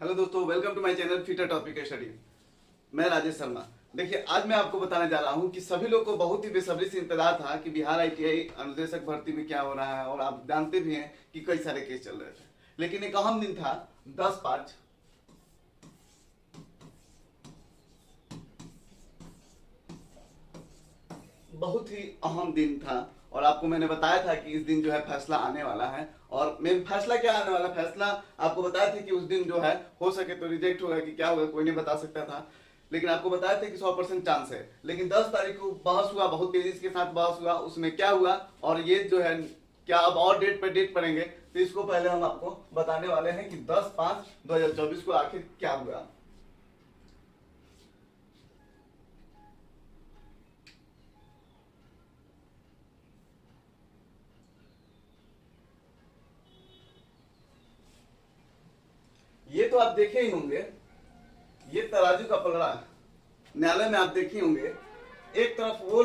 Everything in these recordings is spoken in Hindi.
हेलो दोस्तों, welcome to my channel future topic study. मैं राजेश शर्मा। देखिए, आज मैं आपको बताने जा रहा हूं कि सभी लोग को बहुत ही बेसब्री से इंतजार था कि बिहार आईटीआई अनुदेशक भर्ती में क्या हो रहा है, और आप जानते भी हैं कि कई सारे केस चल रहे थे। लेकिन एक अहम दिन था 10/5, बहुत ही अहम दिन था। और आपको मैंने बताया था कि इस दिन जो है फैसला आने वाला है। और मैं फैसला क्या आने वाला, फैसला आपको बताया था कि उस दिन जो है हो सके तो रिजेक्ट होगा, कि क्या होगा कोई नहीं बता सकता था। लेकिन आपको बताया था कि 100% चांस है। लेकिन 10 तारीख को बहस हुआ, बहुत तेजी के साथ बहस हुआ। उसमें क्या हुआ और ये जो है क्या अब और डेट पर डेट पड़ेंगे, तो इसको पहले हम आपको बताने वाले हैं कि 10/5/2024 को आखिर क्या हुआ। ये तो आप देखे ही होंगे, ये तराजू का पलड़ा न्यायालय में आप देखे होंगे। एक तरफ वो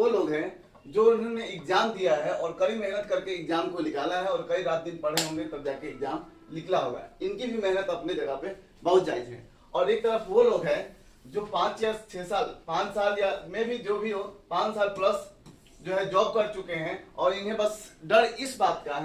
लोग हैं जो उन्होंने एग्जाम दिया है और कड़ी मेहनत करके एग्जाम को निकाला है, और कई रात दिन पढ़े होंगे तब जाके एग्जाम निकला होगा। इनकी भी मेहनत अपने जगह पे बहुत जायज है। और एक तरफ वो लोग हैं जो 5 या 6 साल, 5 साल या में भी जो भी हो, 5 साल प्लस जो है जॉब कर चुके हैं, और इन्हें बस डर इस बात का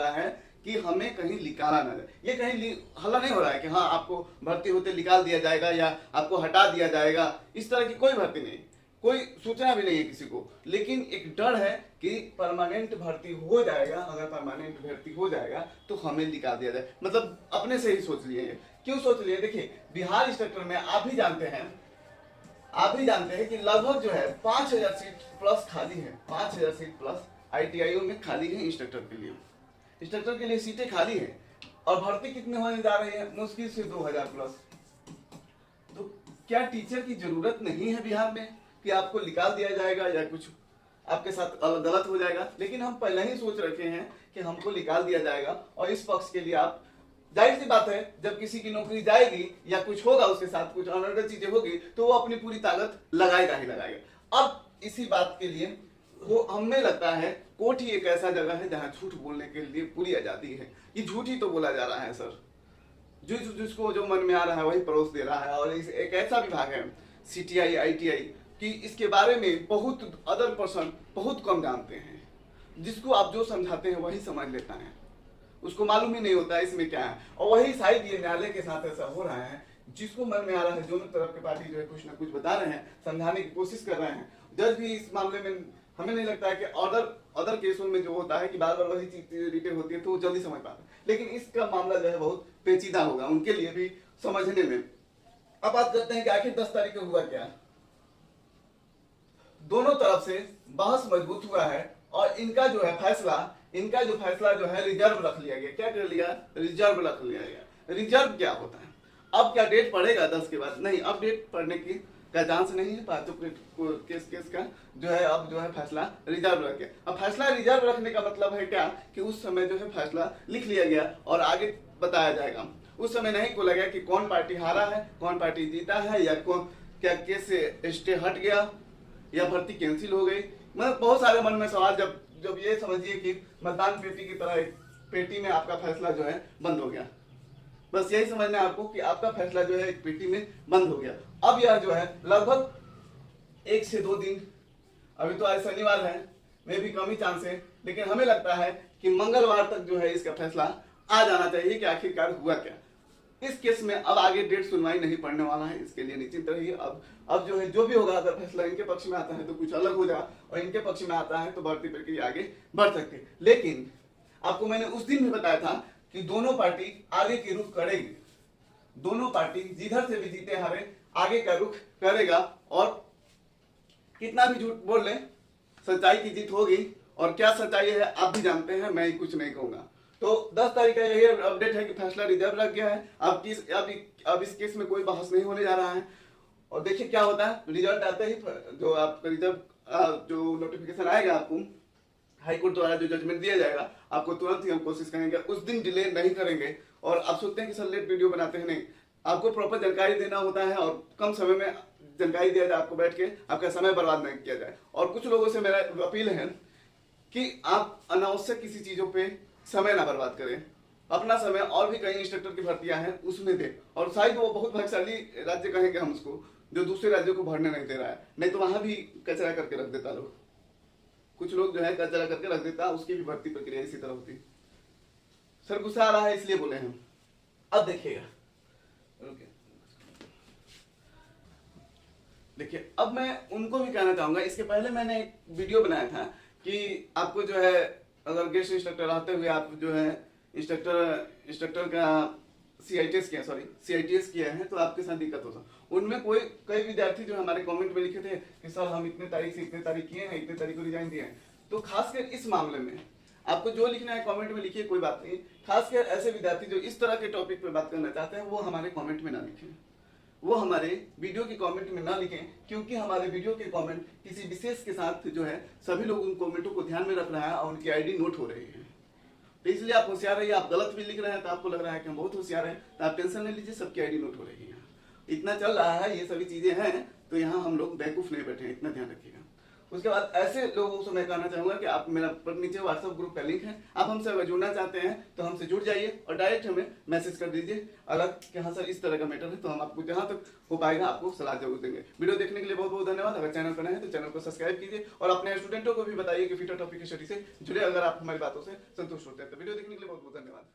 है कि हमें कहीं निकाला ना जाए। ये कहीं हल्ला नहीं हो रहा है कि हाँ आपको भर्ती होते निकाल दिया जाएगा या आपको हटा दिया जाएगा। इस तरह की कोई भर्ती नहीं, कोई सूचना भी नहीं है किसी को। लेकिन एक डर है कि परमानेंट भर्ती हो जाएगा, अगर परमानेंट भर्ती हो जाएगा तो हमें निकाल दिया जाए। मतलब अपने से ही सोच लिए। क्यों सोच लिए? देखिए, बिहार इंस्ट्रक्टर में आप भी जानते हैं कि लगभग जो है 5,000 सीट प्लस खाली है। 5,000 सीट प्लस आईटीआई में खाली है इंस्ट्रक्टर के लिए सीटें खाली है। और भर्ती कितने होने जा रही है? मुश्किल से 2,000 प्लस। तो क्या टीचर की जरूरत नहीं है बिहार में कि आपको निकाल दिया जाएगा या कुछ आपके साथ गलत हो जाएगा? लेकिन हम पहले ही सोच रखे हैं कि हमको निकाल दिया जाएगा। और इस पक्ष के लिए आप, जाहिर सी बात है, जब किसी की नौकरी जाएगी या कुछ होगा उसके साथ, कुछ अनर्गल चीजें होगी, तो वो अपनी पूरी ताकत लगाएगा। अब इसी बात के लिए वो हमें लगता है कोर्ट ही एक ऐसा जगह है जहां झूठ बोलने के लिए पूरी आजादी है। ये झूठ ही तो बोला जा रहा है सर, जिसको जो मन में आ रहा है वही परोस दे रहा है। और इस एक ऐसा विभाग है सीटीआई आईटीआई कि इसके बारे में बहुत अदर पर्सन बहुत कम जानते हैं। जिसको आप जो समझाते हैं वही समझ लेता है, उसको मालूम ही नहीं होता है इसमें क्या है। और वही शायद ये न्यायालय के साथ ऐसा हो रहा है, जिसको मन में आ रहा है, दोनों तरफ के पार्टी जो है कुछ ना कुछ बता रहे हैं, समझाने की कोशिश कर रहे हैं। जज भी इस मामले में, हमें नहीं लगता है कि अदर केसों में जो होता है कि बार बार वही चीज रिपीट होती है तो वो जल्दी समझ पाते हैं। लेकिन इसका मामला जो है बहुत पेचीदा होगा उनके लिए भी समझने में। अब बात करते हैं कि आखिर 10 तारीख को हुआ क्या। दोनों तरफ से बहस मजबूत हुआ है, और इनका जो फैसला जो है रिजर्व रख लिया गया। क्या कर लिया? रिजर्व रख लिया गया। रिजर्व क्या होता है? अब क्या डेट पड़ेगा 10 के बाद? नहीं, अब डेट पड़ने की का चांस नहीं है। पांचों केस का जो है अब जो है फैसला रिजर्व रख गया। अब फैसला रिजर्व रखने का मतलब है क्या कि उस समय जो है फैसला लिख लिया गया और आगे बताया जाएगा। उस समय नहीं को लगा कि कौन पार्टी हारा है, कौन पार्टी जीता है, या कौन क्या केस से स्टे हट गया या भर्ती कैंसिल हो गई। मतलब बहुत सारे मन में सवाल। जब ये समझिए कि मतदान पेटी की तरह एक पेटी में आपका फैसला जो है बंद हो गया। बस यही समझना है आपको कि आपका फैसला जो है एक पेटी में बंद हो गया। अब यह जो है लगभग 1 से 2 दिन, अभी तो आज शनिवार है, में भी कम ही चांस है, लेकिन हमें लगता है कि मंगलवार तक जो है इसका फैसला आ जाना चाहिए कि आखिरकार हुआ क्या। इस केस में अब आगे डेट सुनवाई नहीं पड़ने वाला है, इसके लिए निश्चिंत रहिए। अब जो है जो भी होगा, अगर फैसला इनके पक्ष में आता है तो कुछ अलग हो जाए, और इनके पक्ष में आता है तो भर्ती प्रक्रिया आगे बढ़ सकती है। लेकिन आपको मैंने उस दिन भी बताया था कि दोनों पार्टी आगे की रुख करेगी। दोनों पार्टी जिधर से भी जीते हारे आगे का रुख करेगा, और कितना भी झूठ बोल ले सच्चाई की जीत होगी। और क्या सच्चाई है आप भी जानते हैं, मैं ही कुछ नहीं कहूंगा। तो 10 तारीख का यही अपडेट है कि फैसला रिजर्व रख गया है। अब इस केस में कोई बहस नहीं होने जा रहा है। और देखिए क्या होता है, रिजल्ट आते ही जो आपका रिजर्व जो नोटिफिकेशन आएगा आपको हाईकोर्ट द्वारा, जो जजमेंट दिया जाएगा, आपको तुरंत ही हम कोशिश करेंगे, उस दिन डिले नहीं करेंगे। और आप सोचते हैं कि सर लेट वीडियो बनाते हैं, नहीं, आपको प्रॉपर जानकारी देना होता है, और कम समय में जानकारी दिया जाए आपको, बैठ के आपका समय बर्बाद नहीं किया जाए। और कुछ लोगों से मेरा अपील है कि आप अनावश्यक किसी चीजों पे समय ना बर्बाद करें। अपना समय और भी कई इंस्ट्रक्टर की भर्तियां हैं उसमें दे, और शायद वो बहुत भाग्यशाली राज्य कहेंगे हम उसको जो दूसरे राज्यों को भरने नहीं दे रहा है, नहीं तो वहां भी कचरा करके रख देता लोग, कुछ लोग जो है कचरा करके रख देता, उसकी भी भर्ती प्रक्रिया इसी तरह होती। सर गुस्सा आ रहा है इसलिए बोले हम। अब देखिएगा, देखिए अब मैं उनको भी कहना चाहूंगा, इसके पहले मैंने एक वीडियो बनाया था कि आपको जो है अगर गेस्ट इंस्ट्रक्टर रहते हुए आप जो है इंस्ट्रक्टर का सीआईटीएस किया है तो आपके साथ दिक्कत होता। उनमें कई विद्यार्थी जो हमारे कमेंट में लिखे थे कि सर हम इतने तारीख से इतने तारीख किए हैं, इतने तारीख को रिजाइन दिए हैं। तो खासकर इस मामले में आपको जो लिखना है कमेंट में लिखिए, कोई बात नहीं। खासकर ऐसे विद्यार्थी जो इस तरह के टॉपिक पे बात करना चाहते हैं वो हमारे कमेंट में ना लिखें, वो हमारे वीडियो के कमेंट में ना लिखें, क्योंकि हमारे वीडियो के कमेंट किसी विशेष के साथ जो है सभी लोग उन कमेंटों को ध्यान में रख रहा है और उनकी आईडी नोट हो रही है। तो इसलिए आप होशियार रहिए। आप गलत भी लिख रहे हैं तो आपको लग रहा है कि हम बहुत होशियार हैं, तो आप टेंशन नहीं लीजिए, सबकी आईडी नोट हो रही है। इतना चल रहा है, ये सभी चीजें हैं, तो यहाँ हम लोग बेवकूफ नहीं बैठे हैं, इतना ध्यान रखिएगा। उसके बाद ऐसे लोगों से मैं कहना चाहूंगा कि आप मेरा पर नीचे व्हाट्सएप ग्रुप का लिंक है, आप हमसे अगर जुड़ना चाहते हैं तो हमसे जुड़ जाइए और डायरेक्ट हमें मैसेज कर दीजिए अलग कि हाँ सर इस तरह का मैटर है, तो हम आपको जहां तक हो पाएगा आपको सलाह जरूर देंगे। वीडियो देखने के लिए बहुत बहुत धन्यवाद। अगर चैनल पर नए हैं तो चैनल को सब्सक्राइब कीजिए और अपने स्टूडेंटों को भी बताइए कि फ्यूचर टॉपिक की स्टडी से जुड़े, अगर आप हमारी बातों से संतुष्ट होते हैं तो। वीडियो देखने के लिए बहुत बहुत धन्यवाद।